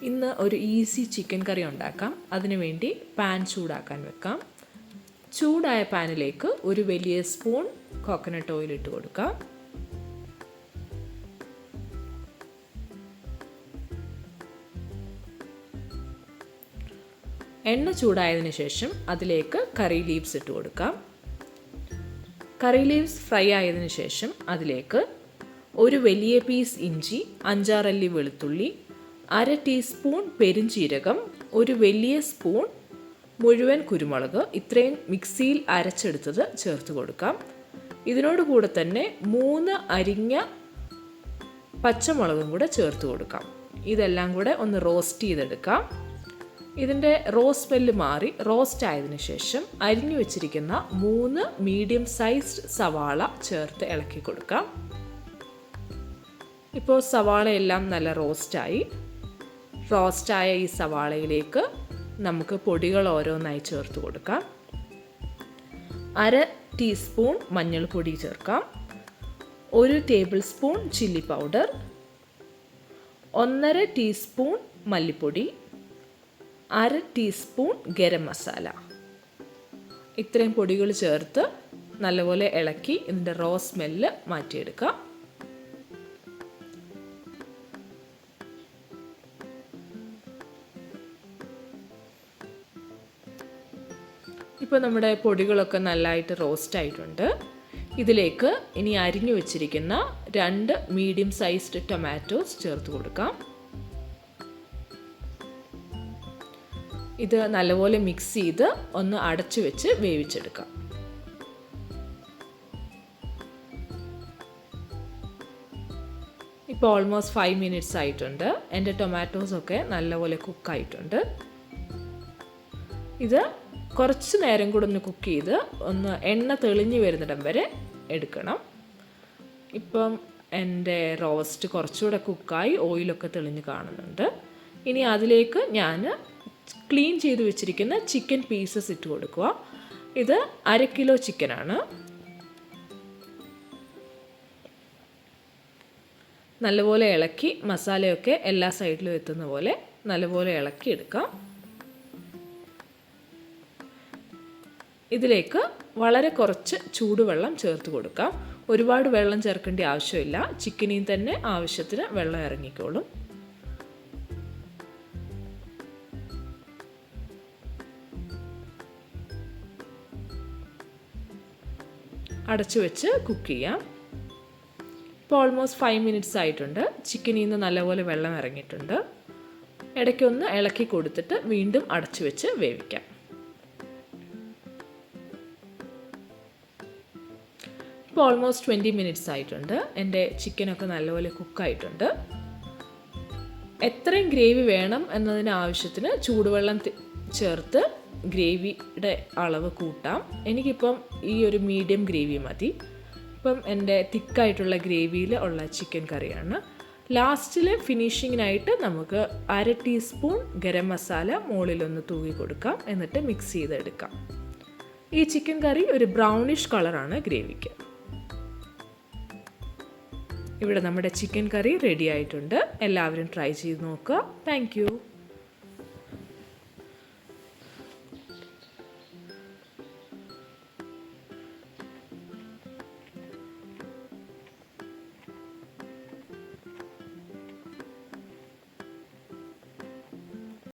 ഇന്ന് ഒരു easy chicken കറി ഉണ്ടാക്കാം. അതിനുവേണ്ടി പാൻ ചൂടാക്കാൻ വെക്കാം. ചൂടായ പാനിലേക്ക് ഒരു വലിയ സ്പൂൺ കോക്കനട്ട് ഓയിൽ ഇട്ട് കൊടുക്കാം. എണ്ണ ചൂടായതിനു ശേഷം അതിലേക്ക് കറി ലീവ്സ് ഇട്ട് കൊടുക്കാം. കറി ലീവ്സ് ഫ്രൈ ആയതിനു ശേഷം അതിലേക്ക് ഒരു വലിയ പീസ് ഇഞ്ചി, 5-6 അല്ലി വെളുത്തുള്ളി, 1/2 ടീസ്പൂൺ പെരുംജീരകം, ഒരു വലിയ സ്പൂൺ മുഴുവൻ കുരുമുളക്, ഇത്രയും മിക്സിയിൽ അരച്ചെടുത്തത് ചേർത്ത് കൊടുക്കാം. ഇതിനോട് കൂടെ തന്നെ 3 അരിഞ്ഞ പച്ചമുളകും കൂടെ ചേർത്ത് കൊടുക്കാം. ഇതെല്ലാം കൂടെ ഒന്ന് റോസ്റ്റ് ചെയ്തെടുക്കാം. ഇതിൻ്റെ റോസ് സ്മെല്ല് മാറി റോസ്റ്റ് ആയതിനു ശേഷം അരിഞ്ഞു വെച്ചിരിക്കുന്ന 3 മീഡിയം സൈസ്ഡ് സവാള ചേർത്ത് ഇളക്കി കൊടുക്കാം. ഇപ്പോൾ സവാളയെല്ലാം നല്ല റോസ്റ്റായി. റോസ്റ്റായ ഈ സവാളയിലേക്ക് നമുക്ക് പൊടികൾ ഓരോന്നായി ചേർത്ത് കൊടുക്കാം. 1/2 ടീസ്പൂൺ മഞ്ഞൾപ്പൊടി ചേർക്കാം, 1 table spoon chilli powder, 1/2 teaspoon മല്ലിപ്പൊടി, 1/2 ടീസ്പൂൺ ഗരം മസാല. ഇത്രയും പൊടികൾ ചേർത്ത് നല്ലപോലെ ഇളക്കി ഇതിൻ്റെ റോ സ്മെല്ല് മാറ്റിയെടുക്കാം. ഇപ്പോൾ നമ്മുടെ പൊടികളൊക്കെ നല്ലതായിട്ട് റോസ്റ്റ് ആയിട്ടുണ്ട്. ഇതിലേക്ക് ഇനി അരിഞ്ഞു വെച്ചിരിക്കുന്ന 2 മീഡിയം സൈസ്ഡ് ടൊമാറ്റോസ് ചേർത്ത് കൊടുക്കാം. ഇത് നല്ലപോലെ മിക്സ് ചെയ്ത് ഒന്ന് അടച്ചു വെച്ച് വേവിച്ചെടുക്കാം. ഇപ്പോൾ ഓൾമോസ്റ്റ് 5 മിനിറ്റ്സ് ആയിട്ടുണ്ട്. എൻ്റെ ടൊമാറ്റോസൊക്കെ നല്ലപോലെ കുക്കായിട്ടുണ്ട്. ഇത് കുറച്ച് നേരം കൂടെ ഒന്ന് കുക്ക് ചെയ്ത് ഒന്ന് എണ്ണ തെളിഞ്ഞ് വരുന്നിടം വരെ എടുക്കണം. ഇപ്പം എൻ്റെ റോസ്റ്റ് കുറച്ചുകൂടെ കുക്കായി ഓയിലൊക്കെ തെളിഞ്ഞ് കാണുന്നുണ്ട്. ഇനി അതിലേക്ക് ഞാൻ ക്ലീൻ ചെയ്ത് വെച്ചിരിക്കുന്ന ചിക്കൻ പീസസ് ഇട്ട് കൊടുക്കുക. ഇത് 1/2 കിലോ ചിക്കനാണ്. നല്ലപോലെ ഇളക്കി മസാലയൊക്കെ എല്ലാ സൈഡിലും എത്തുന്ന പോലെ നല്ലപോലെ ഇളക്കി എടുക്കാം. ഇതിലേക്ക് വളരെ കുറച്ച് ചൂടുവെള്ളം ചേർത്ത് കൊടുക്കാം. ഒരുപാട് വെള്ളം ചേർക്കേണ്ട ആവശ്യമില്ല. ചിക്കനിൽ തന്നെ ആവശ്യത്തിന് വെള്ളം ഇറങ്ങിക്കോളും. അടച്ചു വെച്ച് കുക്ക് ചെയ്യാം. ഇപ്പോൾ ഓൾമോസ്റ്റ് 5 മിനിറ്റ്സ് ആയിട്ടുണ്ട്. ചിക്കനിൽ നിന്ന് നല്ലപോലെ വെള്ളം ഇറങ്ങിയിട്ടുണ്ട്. ഇടയ്ക്കൊന്ന് ഇളക്കി കൊടുത്തിട്ട് വീണ്ടും അടച്ചു വെച്ച് വേവിക്കാം. ഇപ്പോൾ ഓൾമോസ്റ്റ് 20 മിനിറ്റ്സ് ആയിട്ടുണ്ട്. എൻ്റെ ചിക്കനൊക്കെ നല്ലപോലെ കുക്കായിട്ടുണ്ട്. എത്രയും ഗ്രേവി വേണം എന്നതിന് ആവശ്യത്തിന് ചൂടുവെള്ളം ചേർത്ത് ഗ്രേവിയുടെ അളവ് കൂട്ടാം. എനിക്കിപ്പം ഈ ഒരു മീഡിയം ഗ്രേവി മതി. ഇപ്പം എൻ്റെ തിക്കായിട്ടുള്ള ഗ്രേവിയിൽ ഉള്ള ചിക്കൻ കറിയാണ്. ലാസ്റ്റിൽ ഫിനിഷിങ്ങിനായിട്ട് നമുക്ക് 1/2 ടീസ്പൂൺ ഗരം മസാല മുകളിലൊന്ന് തൂക്കി കൊടുക്കാം. എന്നിട്ട് മിക്സ് ചെയ്തെടുക്കാം. ഈ ചിക്കൻ കറി ഒരു ബ്രൗണിഷ് കളറാണ് ഗ്രേവിക്ക്. ഇവിടെ നമ്മുടെ ചിക്കൻ കറി റെഡി ആയിട്ടുണ്ട്. എല്ലാവരും ട്രൈ ചെയ്ത് നോക്കുക. Thank you.